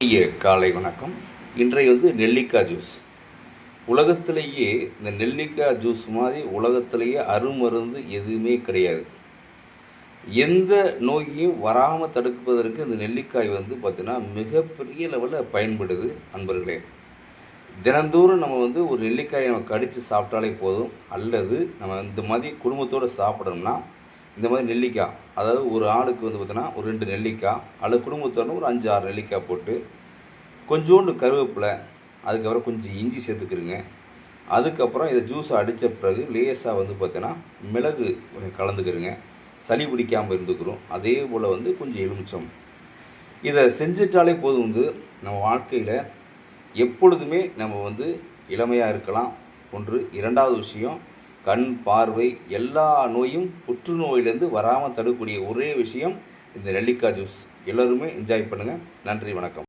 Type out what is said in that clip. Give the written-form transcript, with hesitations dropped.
இனிய காலை வணக்கம். இன்றைய நெல்லிக்காய் ஜூஸ். உலகத்திலேயே இந்த நெல்லிக்காய் ஜூஸ் மாதிரி உலகத்திலேயே அருமருந்து எதுவுமே கிடையாது. எந்த நோயையும் வராமல் தடுப்பதற்கு இந்த நெல்லிக்காய் பார்த்திங்கன்னா மிகப்பெரிய லெவலில் பயன்படுது அன்பர்களே. தினந்தோறும் நம்ம ஒரு நெல்லிக்காயை நம்ம கடித்து சாப்பிட்டாலே போதும். அல்லது நம்ம இந்த மாதிரி குடும்பத்தோடு சாப்பிடணும்னா இந்த மாதிரி நெல்லிக்காய், அதாவது ஒரு ஆளுக்கு பார்த்தீங்கன்னா ஒரு 2 நெல்லிக்காய், அல்லது குடும்பத்தோட ஒரு 5-6 நெல்லிக்காய் போட்டு கொஞ்சோண்டு கருவேப்பிலை, அதுக்கப்புறம் கொஞ்சம் இஞ்சி சேர்த்துக்கிறங்க. அதுக்கப்புறம் இதை ஜூஸை அடித்த பிறகு லேசாக பார்த்தீங்கன்னா மிளகு கொஞ்சம் கலந்துக்கிறங்க. சளி பிடிக்காமல் இருந்துக்கிறோம். அதே போல் கொஞ்சம் எலுமிச்சம். இதை செஞ்சிட்டாலே போதும், நம்ம வாழ்க்கையில் எப்பொழுதுமே நம்ம இளமையாக இருக்கலாம். ஒன்று. இரண்டாவது விஷயம், கண் பார்வை எல்லா நோயும் புற்றுநோயிலேருந்து வராமல் தடுக்கக்கூடிய ஒரே விஷயம் இந்த நெல்லிக்காய் ஜூஸ். எல்லோருமே என்ஜாய் பண்ணுங்கள். நன்றி, வணக்கம்.